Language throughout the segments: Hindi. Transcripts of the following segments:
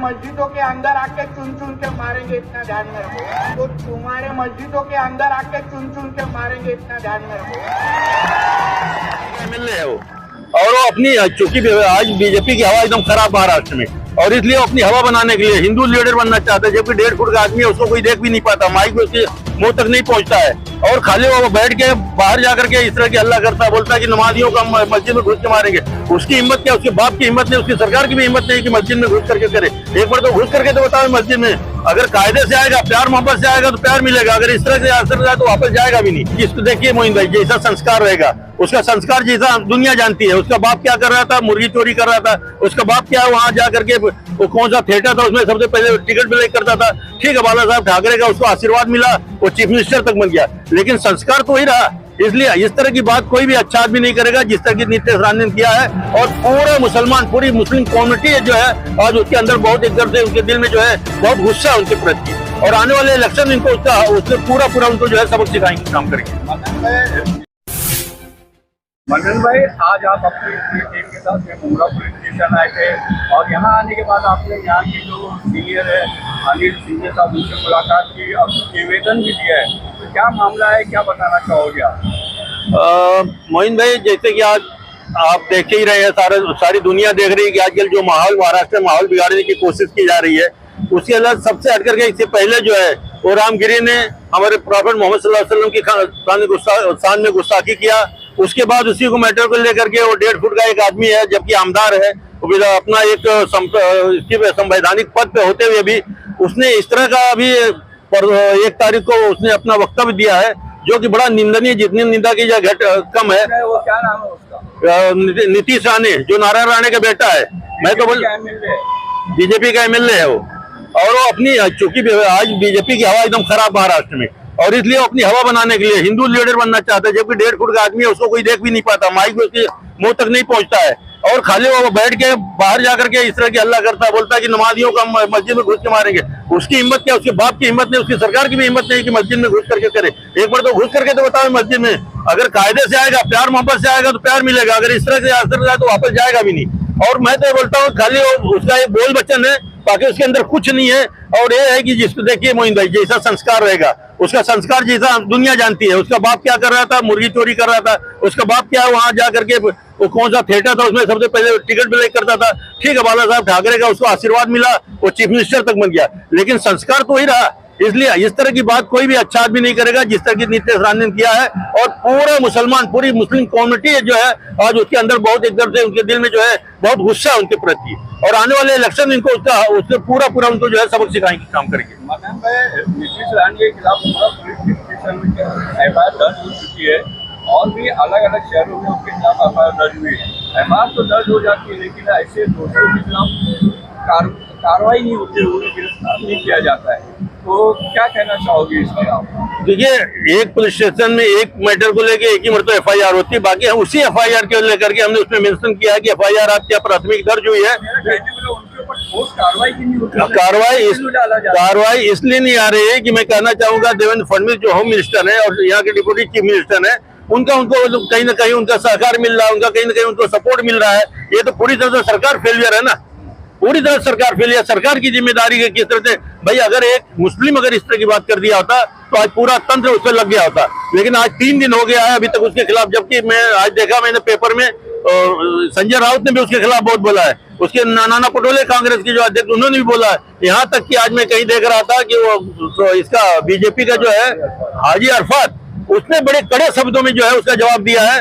मस्जिदों के अंदर आके चुन चुन के मारेंगे, इतना ध्यान में रखो। तो तुम्हारे मस्जिदों के अंदर आके चुन चुन के मारेंगे, इतना ध्यान में रखो। MLA है वो, और वो अपनी चूंकि आज बीजेपी की हवा एकदम खराब महाराष्ट्र में, और इसलिए वो अपनी हवा बनाने के लिए हिंदू लीडर बनना चाहता है, जबकि 1.5 फुट का आदमी है, उसको कोई देख भी नहीं पाता, माइक में उसके मुंह तक नहीं पहुंचता है, और खाली वो बैठ के बाहर जाकर के इस तरह की हल्ला करता है, बोलता है कि नमाजियों का मस्जिद में घुस के मारेंगे। उसकी हिम्मत क्या, उसके बाप की हिम्मत नहीं, उसकी सरकार की भी हिम्मत नहीं कि मस्जिद में घुस करके करे। एक बार तो घुस करके तो बताओ मस्जिद में, अगर कायदे से आएगा, प्यार मोहब्बत से आएगा तो प्यार मिलेगा, अगर इस तरह से असर जाए तो वापस जाएगा भी नहीं। इसको देखिए मोइन भाई, जैसा संस्कार रहेगा, उसका संस्कार जैसा दुनिया जानती है। उसका बाप क्या कर रहा था, मुर्गी चोरी कर रहा था, उसका बाप क्या वहां जा करके वो कौन सा थिएटर था उसमें सबसे पहले टिकट बिल करता था। ठीक है, बाला साहब ठाकरे का उसको आशीर्वाद मिला, वो चीफ मिनिस्टर तक बन गया, लेकिन संस्कार तो वही रहा। इसलिए इस तरह की बात कोई भी अच्छा आदमी नहीं करेगा जिस तरह की नीतीश राणे ने किया है। और पूरे मुसलमान, पूरी मुस्लिम कम्युनिटी जो है आज उसके अंदर बहुत एकदम से उनके दिल में जो है बहुत गुस्सा है उनके प्रति, और आने वाले इलेक्शन इनको उससे पूरा उनको जो है सबक सिखाएंगे, काम करेंगे। मंडल भाई, आज आप अपनी टीम के साथ मुंगरा पुलिस स्टेशन आए थे, और यहाँ आने के बाद आपने यहाँ की जो सीनियर है अनिल सिंह साहब उनसे मुलाकात की, अब निवेदन भी दिया है, तो क्या मामला है, क्या बताना चाहोगे आप? मोइन भाई, जैसे कि आज आप देख ही रहे हैं, सारी दुनिया देख रही है कि आजकल जो माहौल महाराष्ट्र में माहौल बिगाड़ने की कोशिश की जा रही है, उसके अलावा सबसे हट करके इससे पहले जो है वो रामगिरी ने हमारे प्रॉफेट मोहम्मद सल्लल्लाहु अलैहि वसल्लम की शान में गुस्ताखी किया। उसके बाद उसी को मैटर को लेकर के वो 1.5 फुट का एक आदमी है, जबकि आमदार है, वो अपना एक संवैधानिक पद पे होते हुए भी उसने इस तरह का अभी 1 तारीख को उसने अपना वक्तव्य दिया है, जो कि बड़ा निंदनीय, जितनी निंदा की जाए कम है। वो क्या नाम है उसका? नीतीश राणे, जो नारायण राणे का बेटा है। मैं तो बोल बीजेपी का MLA है वो, और वो अपनी चूंकि आज बीजेपी की हवा एकदम खराब महाराष्ट्र में, और इसलिए वो अपनी हवा बनाने के लिए हिंदू लीडर बनना चाहता है, जबकि 1.5 फुट का आदमी है, उसको कोई देख भी नहीं पाता, माइक में उसके मुंह तक नहीं पहुंचता है, और खाली वो बैठ के बाहर जाकर के इस तरह की हल्ला करता है, बोलता है कि नमाजियों का मस्जिद में घुस के मारेंगे। उसकी हिम्मत क्या, उसके बाप की हिम्मत नहीं, उसकी सरकार की भी हिम्मत नहीं कि मस्जिद में घुस करके करे। एक बार तो घुस करके तो बताओ मस्जिद में, अगर कायदे से आएगा, प्यार मोहब्बत से आएगा तो प्यार मिलेगा, अगर इस तरह से असर जाए तो वापस जाएगा भी नहीं। और मैं तो बोलता हूँ खाली उसका एक बोल वचन है, बाकी उसके अंदर कुछ नहीं है। और ये है कि जिसको देखिए मोइन भाई, जैसा संस्कार रहेगा, उसका संस्कार जैसा दुनिया जानती है। उसका बाप क्या कर रहा था, मुर्गी चोरी कर रहा था, उसका बाप क्या वहां जा करके वो कौन सा थिएटर था उसमें सबसे पहले टिकट बिल करता था। ठीक है, बाला साहब ठाकरे का उसको आशीर्वाद मिला, वो चीफ मिनिस्टर तक बन गया, लेकिन संस्कार तो वही रहा। इसलिए इस तरह की बात कोई भी अच्छा आदमी नहीं करेगा जिस तरह की नीतीश राणे ने किया है। और पूरे मुसलमान, पूरी मुस्लिम कम्युनिटी जो है आज उसके अंदर बहुत एकदम से उनके दिल में जो है बहुत गुस्सा है उनके प्रति, और आने वाले इलेक्शन इनको उससे पूरा उनको जो है सबक सिखाएंगे, काम करेंगे। नीतीश राणे के खिलाफ पुलिस स्टेशन में FIR दर्ज हो चुकी है, और भी अलग अलग शहरों में उसके खिलाफ FIR दर्ज हुई है। FIR तो दर्ज हो जाती है, लेकिन ऐसे दोषियों के खिलाफ कार्रवाई नहीं होती, उन्हें गिरफ्तार नहीं किया जाता है, तो क्या कहना चाहोगे इसमें आप? देखिए, एक पुलिस स्टेशन में एक मैटर को लेके एक ही मरतबा FIR होती है, बाकी हम उसी FIR के लेकर के हमने उसमें मेंशन किया है कि FIR आपकी प्राथमिक दर्ज हुई है। कार्रवाई इसलिए नहीं आ रही है कि मैं कहना चाहूंगा देवेंद्र फडणवीस जो होम मिनिस्टर है और यहाँ के डिप्टी चीफ मिनिस्टर है, उनको कहीं ना कहीं उनका सहकार मिल रहा है, उनका कहीं ना कहीं उनको सपोर्ट मिल रहा है। ये तो पूरी तरह से सरकार फेलियर है ना, पूरी तरह सरकार फेलियर। सरकार की जिम्मेदारी है किस तरह से भाई, अगर एक मुस्लिम अगर इस तरह की बात कर दिया होता तो आज पूरा तंत्र उस पर लग गया होता, लेकिन आज 3 दिन हो गया है अभी तक उसके खिलाफ। जबकि मैं आज देखा मैंने पेपर में संजय राउत ने भी उसके खिलाफ बहुत बोला है, उसके नाना पटोले कांग्रेस के जो अध्यक्ष उन्होंने भी बोला है। यहाँ तक कि आज मैं कहीं देख रहा था कि वो इसका बीजेपी का जो है हाजी अरफात, उसने बड़े कड़े शब्दों में जो है उसका जवाब दिया है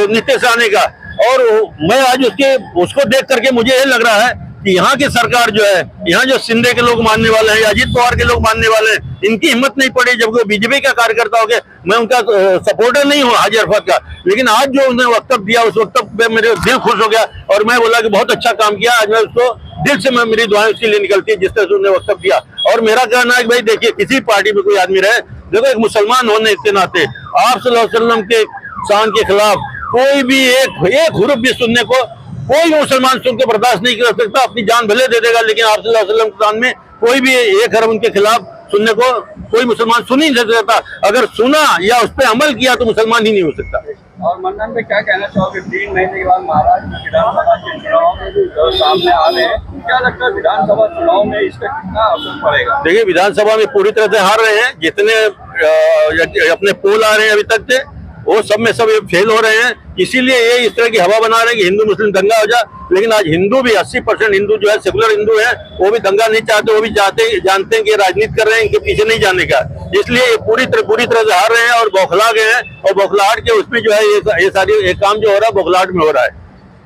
नीतीश राणे का। और मैं आज उसको देख करके मुझे ये लग रहा है कि यहाँ की सरकार जो है, यहाँ जो शिंदे के लोग मानने वाले हैं, अजीत पवार के लोग मानने वाले हैं, इनकी हिम्मत नहीं पड़ी, जबकि बीजेपी का कार्यकर्ता हो गया। मैं उनका सपोर्टर नहीं हूँ हाजी अरफात का, लेकिन आज जो उन्होंने वक्तव्य दिया उस वक्तव्य पे मेरे दिल खुश हो गया, और मैं बोला कि बहुत अच्छा काम किया। आज मैं उसको दिल से मेरी दुआएं उसके लिए निकलती है जिस तरह से उन्होंने वक्तव्य दिया। और मेरा कहना है कि भाई देखिए, किसी पार्टी में कोई आदमी रहे, देखो एक मुसलमान होने के नाते आप सल्लल्लाहु अलैहि वसल्लम के शान के खिलाफ कोई भी एक हुर्फ भी सुनने को कोई मुसलमान सुन के बर्दाश्त नहीं कर सकता, अपनी जान भले दे देगा, लेकिन आप सल्लल्लाहु अलैहि वसल्लम के शान में कोई भी एक हरफ उनके खिलाफ सुनने को कोई मुसलमान सुन ही नहीं सकता। अगर सुना या उस पर अमल किया तो मुसलमान ही नहीं हो सकता। और मंडन में क्या कहना चाहोगे, 3 महीने के बाद महाराष्ट्र विधानसभा के चुनाव सामने आ रहे हैं, क्या लगता है विधानसभा चुनाव में इसका कितना असर पड़ेगा? देखिए, विधानसभा में पूरी तरह से हार रहे हैं। जितने अपने पोल आ रहे हैं अभी तक के, वो सब में सब ये फेल हो रहे हैं। इसीलिए ये इस तरह की हवा बना रहे हैं कि हिंदू मुस्लिम दंगा हो जाए। लेकिन आज हिंदू भी 80% हिंदू जो है, सेकुलर हिंदू है, वो भी दंगा नहीं चाहते। वो भी जानते हैं कि राजनीति कर रहे हैं, इनके पीछे नहीं जाने का। इसलिए ये पूरी तरह से हार रहे हैं और बौखला गए हैं। और बौखलाहट के उसमें जो है ये सारी एक काम जो हो रहा है बौखलाहट में हो रहा है।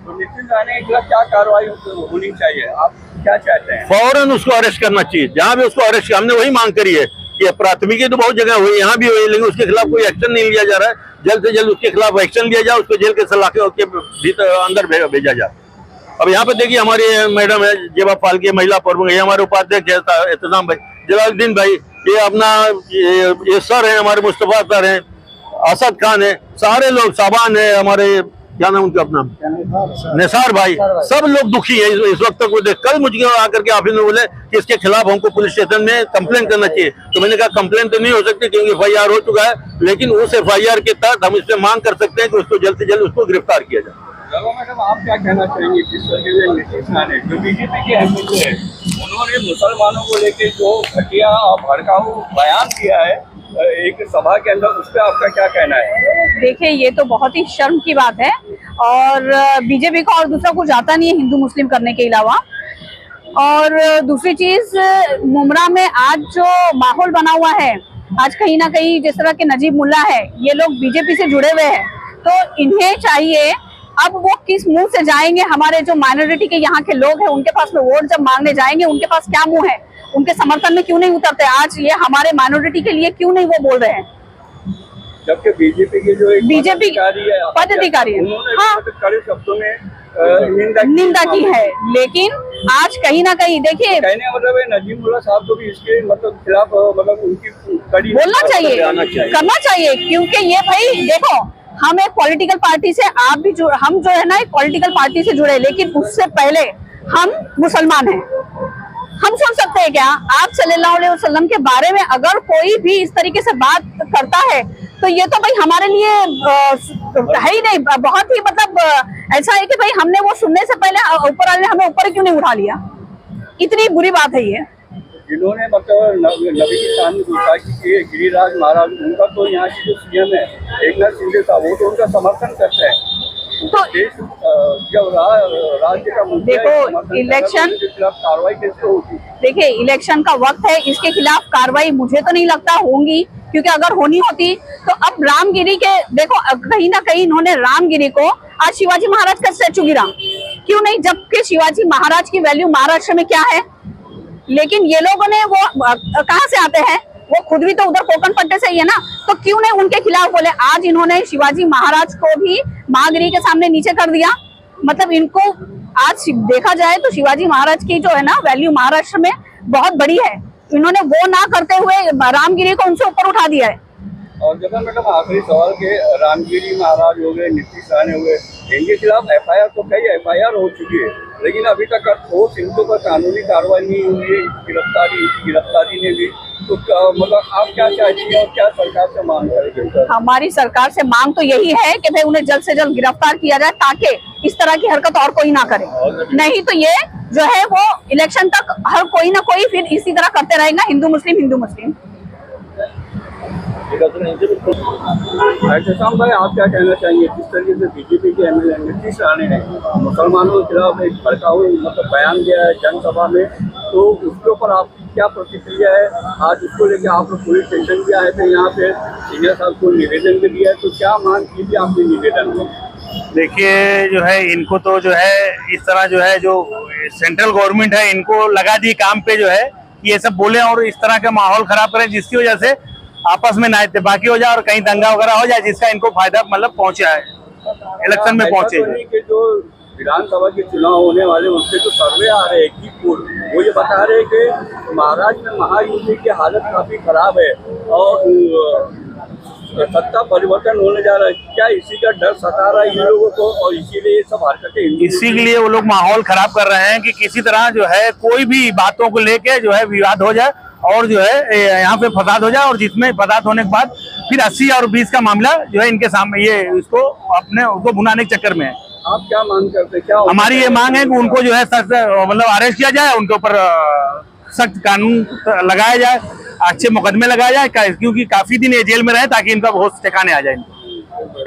तो नितिन राणे के खिलाफ क्या कार्रवाई होनी चाहिए, आप क्या चाहते हैं? फौरन उसको अरेस्ट करना चाहिए। जहां भी उसको अरेस्ट, हमने वही मांग करी है कि प्राथमिकी तो बहुत जगह हुई, यहाँ भी हुई, लेकिन उसके खिलाफ कोई एक्शन नहीं लिया जा रहा है। जल्द से जल्द उसके खिलाफ एक्शन लिया जाए, उसको जेल के सलाखे के भीतर अंदर भेजा जाए। अब यहाँ पे देखिए, हमारी मैडम है जेबा फाल्के, महिला प्रमुख, ये हमारे उपाध्यक्ष है एहतसाम भाई, जलालुद्दीन भाई, ये अपना ये सर है हमारे, मुस्तफा सर है, असद खान है, सारे लोग, साबान है हमारे, क्या नाम उनका, अपना निसार भाई, सब लोग दुखी है इस वक्त तक। वो कल मुझे आकर के ऑफिस में बोले कि इसके खिलाफ हमको पुलिस स्टेशन में कंप्लेन करना चाहिए। तो मैंने कहा कंप्लेन तो नहीं हो सकती क्योंकि FIR हो चुका है, लेकिन उस FIR के तहत हम इससे मांग कर सकते हैं कि उसको जल्द से जल्द उसको गिरफ्तार किया जाए। मैडम, आप क्या कहना चाहेंगे जिस तरीके से नीतीश राणे जो बीजेपी के एमएलए है, उन्होंने मुसलमानों को लेकर जो घटिया और भड़काऊ बयान दिया है एक सभा के अंदर, उस पर आपका क्या कहना है? देखिए, ये तो बहुत ही शर्म की बात है और बीजेपी को और दूसरा कुछ आता नहीं है हिंदू मुस्लिम करने के अलावा। और दूसरी चीज, मुमरा में आज जो माहौल बना हुआ है, आज कहीं ना कहीं जिस तरह के नजीब मुल्ला है, ये लोग बीजेपी से जुड़े हुए हैं, तो इन्हें चाहिए, अब वो किस मुंह से जाएंगे? हमारे जो माइनॉरिटी के यहाँ के लोग हैं उनके पास में वोट जब मांगने जाएंगे, उनके पास क्या मुंह है? उनके समर्थन में क्यों नहीं उतरते? आज ये हमारे माइनॉरिटी के लिए क्यों नहीं वो बोल रहे हैं? जबकि बीजेपी के जो एक बीजेपी पदाधिकारी है, हाँ, कड़े शब्दों में निंदा की है। लेकिन आज कहीं ना कहीं देखिए, कहने का मतलब है नजीब मुल्ला साहब को भी इसके मतलब खिलाफ मतलब उनकी कड़ी बोलना चाहिए, करना चाहिए, क्योंकि ये भाई देखो, हम एक पॉलिटिकल पार्टी से, आप भी हम जो है ना एक पॉलिटिकल पार्टी से जुड़े, लेकिन उससे पहले हम मुसलमान हैं। हम सुन सकते हैं क्या? आप सल्लल्लाहु अलैहि वसल्लम के बारे में अगर कोई भी इस तरीके से बात करता है तो ये तो भाई हमारे लिए है ही नहीं, बहुत ही मतलब ऐसा है कि भाई हमने वो सुनने से पहले ऊपर वाले ने हमें ऊपर क्यों नहीं उठा लिया? इतनी बुरी बात है ये। जिन्होंने मतलब नबी की शान में गुस्ताखी की है, गिरिराज महाराज, उनका तो यहाँ की जो CM है एकनाथ शिंदे साहब, वो तो उनका समर्थन करते हैं। तो जब राज्य का देखो, इलेक्शन के खिलाफ कार्रवाई कैसे होगी? देखिए, इलेक्शन का वक्त है, इसके खिलाफ कार्रवाई मुझे तो नहीं लगता होंगी, क्योंकि अगर होनी होती तो अब रामगिरी के, देखो कहीं ना कहीं इन्होंने रामगिरी को, आज शिवाजी महाराज का स्टैचू गिरा, क्यों नहीं? जबकि शिवाजी महाराज की वैल्यू महाराष्ट्र में क्या है? लेकिन ये लोगों ने वो कहाँ से आते हैं? वो खुद भी तो उधर कोकण पट्टे से ही है ना, तो क्यों नहीं उनके खिलाफ बोले? आज इन्होंने शिवाजी महाराज को भी महागिरी के सामने नीचे कर दिया। मतलब इनको आज देखा जाए तो शिवाजी महाराज की जो है ना वैल्यू महाराष्ट्र में बहुत बड़ी है, इन्होंने वो ना करते हुए रामगिरी को उनसे ऊपर उठा दिया है। और जब मतलब आखिरी सवाल के, रामगिरी महाराज हो गए, नीतीश राणे हो गए, इनके खिलाफ FIR तो कई FIR हो चुकी है, लेकिन अभी तक ठोस इनको पर कानूनी कार्रवाई नहीं हुई है, गिरफ्तारी ने भी। तो मतलब आप क्या चाहती हैं और क्या सरकार से मांग करेंगे? हमारी सरकार से मांग तो यही है कि भाई उन्हें जल्द से जल्द गिरफ्तार किया जाए, ताकि इस तरह की हरकत और कोई ना करे। नहीं तो ये जो है वो इलेक्शन तक हर कोई ना कोई फिर इसी तरह करते रहेगा, हिंदू मुस्लिम हिंदू मुस्लिम। एहतसाम भाई, आप क्या कहना चाहेंगे जिस तरीके से बीजेपी के MLA नीतीश राणे ने मुसलमानों के खिलाफ एक भड़काऊ मतलब बयान दिया है जनसभा में, तो उसके ऊपर आप क्या प्रतिक्रिया है? आज उसको लेकर आप लोग पुलिस स्टेशन भी आए थे, यहाँ पे सीनियर साहब को निवेदन भी दिया है, तो क्या मांग की थी आपने निवेदन में? देखिए, जो है इनको तो जो है इस तरह जो है जो सेंट्रल गवर्नमेंट है, इनको लगा दी काम पे जो है ये सब बोले और इस तरह का माहौल खराब करें, जिसकी वजह से आपस में ना इत्तेफाकी हो जाए और कहीं दंगा वगैरह हो जाए, जिसका इनको फायदा मतलब पहुंचा है, इलेक्शन में पहुंचे। जो विधानसभा के चुनाव होने वाले उससे तो सर्वे आ रहे हैं कि वो ये बता रहे हैं कि महाराष्ट्र में महायुति की हालत काफी खराब है और सत्ता परिवर्तन होने जा रहा है। क्या इसी का डर सता रहा है इन लोगों को और इसीलिए ये सब हरकतें? इसी के लिए वो लोग माहौल खराब कर रहे हैं कि किसी तरह जो है कोई भी बातों को लेके जो है विवाद हो जाए और जो है यहाँ पे फसाद हो जाए, और जिसमें फसाद होने के बाद फिर 80 और 20 का मामला जो है इनके सामने ये इसको अपने उसको भुनाने के चक्कर में है। आप क्या मांग करते हैं? क्या हमारी ये मांग है कि उनको जो है सख्त मतलब अरेस्ट किया जाए, उनके ऊपर सख्त कानून लगाया जाए, अच्छे मुकदमे लगाए जाए, क्योंकि काफी दिन ये जेल में रहे ताकि इनका होश ठिकाने आ जाए इनको।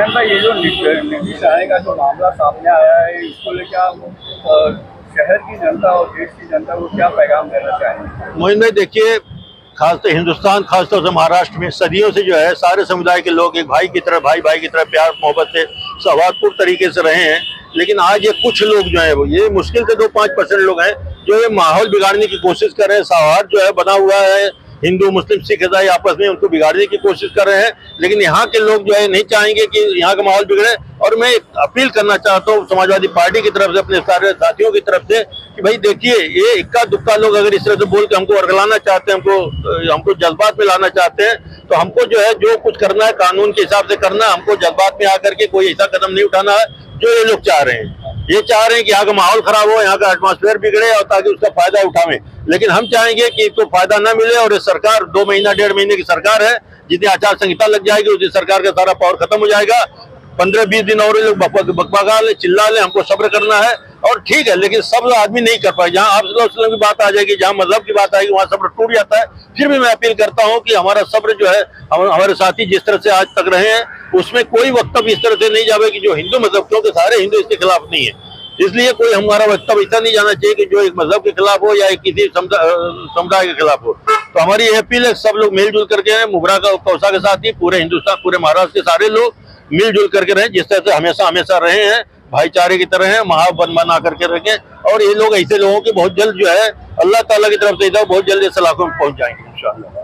भाई, ये जो नीतीश राय का जो मामला सामने आया है, इसको लेकर आप शहर की जनता और देश की जनता को क्या पैगाम देना चाहेंगे? मोहित भाई देखिए, खासतौर हिंदुस्तान, खासतौर से महाराष्ट्र में सदियों से जो है सारे समुदाय के लोग एक भाई की तरह, भाई की तरह प्यार मोहब्बत से सौहार्दपूर्ण तरीके से रहे हैं। लेकिन आज ये कुछ लोग जो है वो ये मुश्किल से 2-5% लोग हैं जो ये माहौल बिगाड़ने की कोशिश कर रहे हैं। सौहार्द जो है बना हुआ है, हिंदू मुस्लिम सिख ईसाई आपस में, उनको बिगाड़ने की कोशिश कर रहे हैं। लेकिन यहाँ के लोग जो है नहीं चाहेंगे कि यहाँ का माहौल बिगड़े। और मैं अपील करना चाहता हूँ समाजवादी पार्टी की तरफ से, अपने सारे साथियों की तरफ से, कि भाई देखिए, ये इक्का दुक्का लोग अगर इस तरह से बोल के हमको अरगलाना चाहते हैं, हमको जज्बात में लाना चाहते हैं, तो हमको जो है जो कुछ करना है कानून के हिसाब से करना है। हमको जज्बात में आकर के कोई ऐसा कदम नहीं उठाना है जो ये लोग चाह रहे हैं। ये चाह रहे हैं कि यहाँ का माहौल खराब हो, यहाँ का एटमॉस्फेयर बिगड़े और ताकि उसका फायदा उठावें। लेकिन हम चाहेंगे कि इसको फायदा ना मिले। और ये सरकार 2 महीना 1.5 महीने की सरकार है, जितनी आचार संहिता लग जाएगी उसी सरकार का सारा पावर खत्म हो जाएगा। 15-20 दिन और ये लोग बकबका ले, चिल्ला ले, हमको सब्र करना है। और ठीक है, लेकिन सब आदमी नहीं कर पाए। जहाँ आप की बात आ जाएगी, जहाँ मजहब की बात आएगी, वहाँ सब्र टूट जाता है। फिर भी मैं अपील करता हूँ कि हमारा सब्र जो है, हमारे साथी जिस तरह से आज तक रहे हैं, उसमें कोई वक्तव्य इस तरह से नहीं जावे कि जो हिंदू मजहब, क्योंकि सारे हिंदू इसके खिलाफ नहीं है, इसलिए कोई हमारा वक्तव्य ऐसा नहीं जाना चाहिए कि जो एक मजहब के खिलाफ हो या किसी समुदाय के खिलाफ हो। तो हमारी यह अपील है, सब लोग मिलजुल करके रहें। मुबरा का कौसा के साथ ही पूरे हिंदुस्तान, पूरे महाराष्ट्र के सारे लोग मिलजुल करके रहें, जिस तरह से हमेशा रहे हैं, भाईचारे की तरह हैं, महाबंद बना करके रखें। और ये लोग ऐसे लोगों की बहुत जल्द जो है अल्लाह ताला की तरफ से बहुत जल्द सलाखों में पहुंच जाएंगे इंशाअल्लाह।